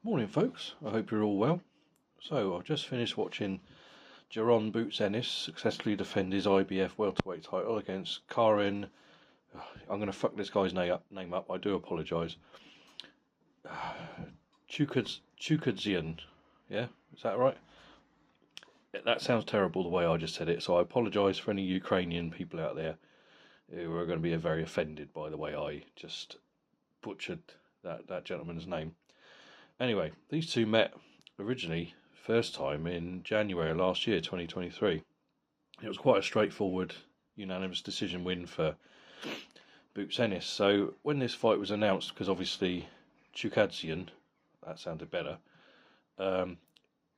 Morning, folks. I hope you're all well. So, I've just finished watching Jaron boots Ennis successfully defend his IBF Welterweight title against Karen. I'm going to fuck this guy's name up. I do apologise. Chukhadzhian. Yeah, is that right? That sounds terrible the way I just said it. So I apologise for any Ukrainian people out there who are going to be very offended by the way I just butchered that gentleman's name. Anyway, these two met originally, first time in January last year, 2023. It was quite a straightforward, unanimous decision win for Boots Ennis. So when this fight was announced, because obviously Chukhadzhian, that sounded better,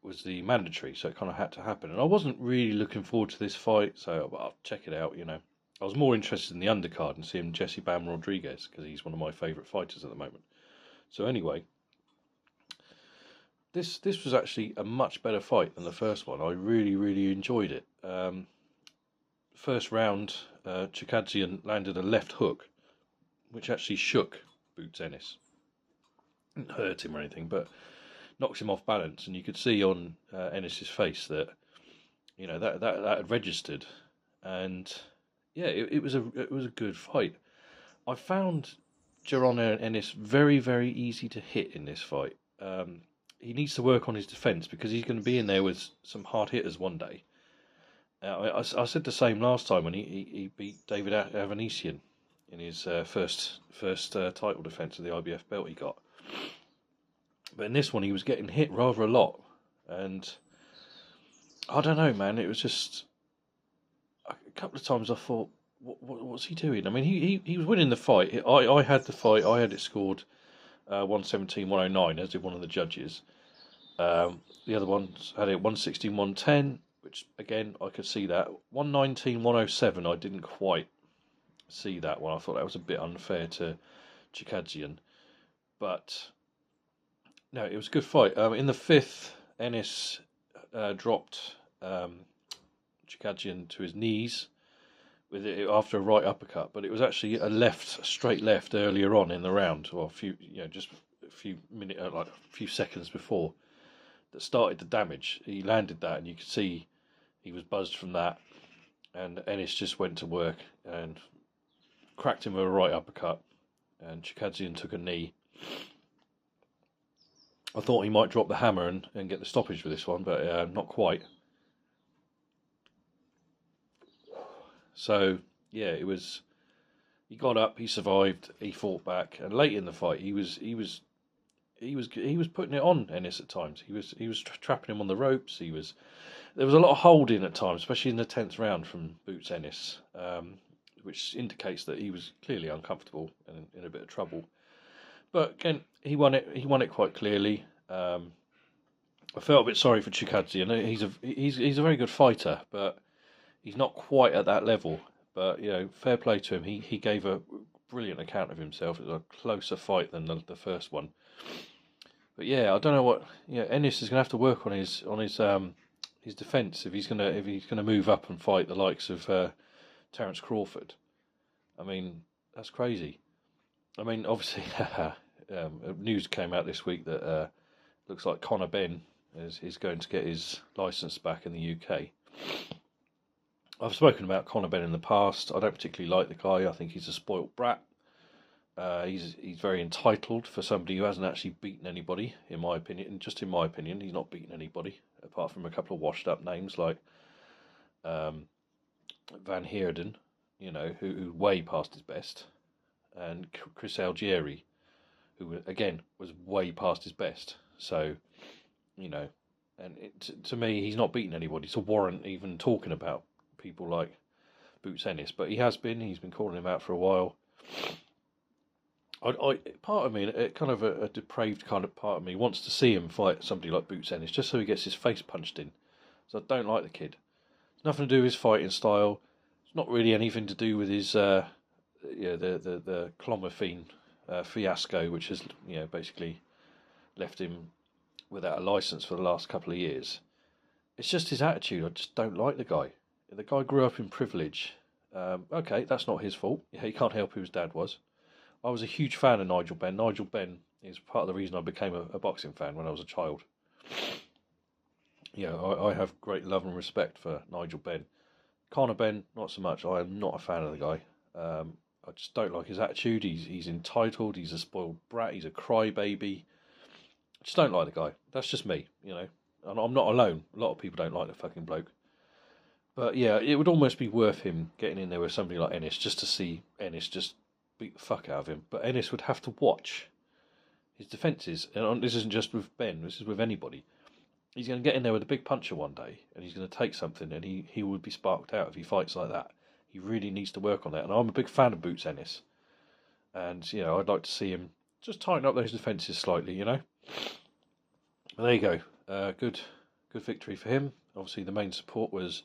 was the mandatory, so it kind of had to happen. And I wasn't really looking forward to this fight, so I'll check it out, I was more interested in the undercard and seeing Jesse Bam Rodriguez, because he's one of my favourite fighters at the moment. So anyway, This was actually a much better fight than the first one. I really enjoyed it. First round, Chukhadzhian landed a left hook, which actually shook Boots Ennis. Didn't hurt him or anything, but knocked him off balance. And you could see on Ennis's face that that had registered. And yeah, it was a good fight. I found Jaron Ennis very easy to hit in this fight. He needs to work on his defence because he's going to be in there with some hard hitters one day. I said the same last time when he beat David Avanesian in his first title defence of the IBF belt he got. But in this one he was getting hit rather a lot. And I don't know, man, it was just... A couple of times I thought, what's he doing? I mean, he was winning the fight. I had the fight, I had it scored 117-109, as did one of the judges. The other ones had it 116-110, which again I could see that. 119-107, I didn't quite see that one. I thought that was a bit unfair to Chukhadzhian, but no, it was a good fight. In the fifth, Ennis dropped Chukhadzhian to his knees with it after a right uppercut, but it was actually a straight left earlier on in the round, or just a few minutes, like a few seconds before, that started the damage. He landed that, and you could see he was buzzed from that, and Ennis just went to work and cracked him with a right uppercut, and Chukhadzhian took a knee. I thought he might drop the hammer and get the stoppage for this one, but not quite. So yeah, it was. He got up, he survived, he fought back, and late in the fight, he was putting it on Ennis at times. He was trapping him on the ropes. There was a lot of holding at times, especially in the 10th round from Boots Ennis, which indicates that he was clearly uncomfortable and in a bit of trouble. But again, he won it. He won it quite clearly. I felt a bit sorry for Chukhadzhian. He's a very good fighter, but he's not quite at that level, but fair play to him. He gave a brilliant account of himself. It was a closer fight than the first one. But yeah, I don't know what. Ennis is going to have to work on his defence if he's gonna move up and fight the likes of Terence Crawford. I mean, that's crazy. I mean, obviously, news came out this week that looks like Conor Benn is going to get his licence back in the UK. I've spoken about Conor Benn in the past. I don't particularly like the guy. I think he's a spoilt brat. He's very entitled for somebody who hasn't actually beaten anybody, in my opinion. Just in my opinion, he's not beaten anybody, apart from a couple of washed-up names like Van Heerden, who way past his best, and Chris Algieri, who, again, was way past his best. So, and to me, he's not beaten anybody to warrant even talking about people like Boots Ennis, but he's been calling him out for a while. Part of me, kind of a depraved kind of part of me, wants to see him fight somebody like Boots Ennis just so he gets his face punched in. So I don't like the kid. It's nothing to do with his fighting style. It's not really anything to do with his the clomiphene fiasco, which has basically left him without a license for the last couple of years. It's just his attitude. I just don't like the guy. The guy grew up in privilege. Okay, that's not his fault. He can't help who his dad was. I was a huge fan of Nigel Benn. Nigel Benn He's part of the reason I became a boxing fan when I was a child. I have great love and respect for Nigel Benn. Conor Benn, not so much. I am not a fan of the guy. I just don't like his attitude. He's entitled. He's a spoiled brat. He's a crybaby. I just don't like the guy. That's just me, And I'm not alone. A lot of people don't like the fucking bloke. But yeah, it would almost be worth him getting in there with somebody like Ennis just to see Ennis just beat the fuck out of him. But Ennis would have to watch his defences. And this isn't just with Ben. This is with anybody. He's going to get in there with a big puncher one day, and he's going to take something, and he would be sparked out if he fights like that. He really needs to work on that, and I'm a big fan of Boots Ennis, and I'd like to see him just tighten up those defences slightly, But there you go, good victory for him. Obviously, the main support was,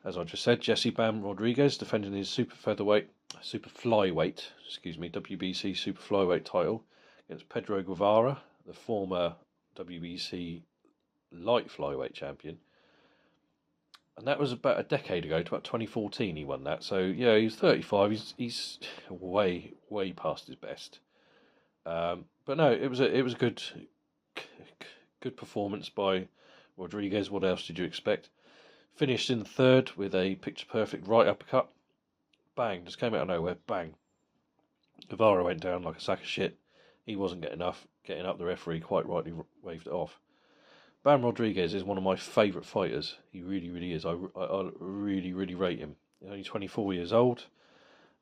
as I just said, Jesse Bam Rodriguez defending his Super-Flyweight, WBC Super-Flyweight title against Pedro Guevara, the former WBC light flyweight champion, and that was about a decade ago. About 2014, he won that. So yeah, he's 35. He's way past his best. But no, it was a good performance by Rodriguez. What else did you expect? Finished in third with a picture perfect right uppercut. Bang! Just came out of nowhere. Bang! Guevara went down like a sack of shit. He wasn't getting up. The referee quite rightly waved it off. Bam Rodriguez is one of my favourite fighters. He really is. I really rate him. He's only 24 years old.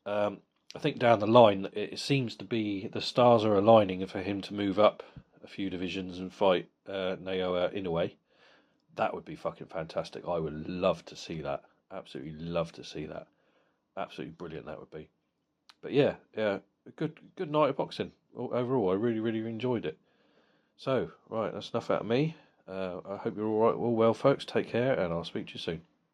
I think down the line, it seems to be the stars are aligning for him to move up a few divisions and fight Naoya Inoue. That would be fucking fantastic. I would love to see that. Absolutely love to see that. Absolutely brilliant that would be. But yeah, a good night of boxing. Overall, I really enjoyed it. So, right, that's enough out of me. I hope you're all right, all well, folks. Take care, and I'll speak to you soon.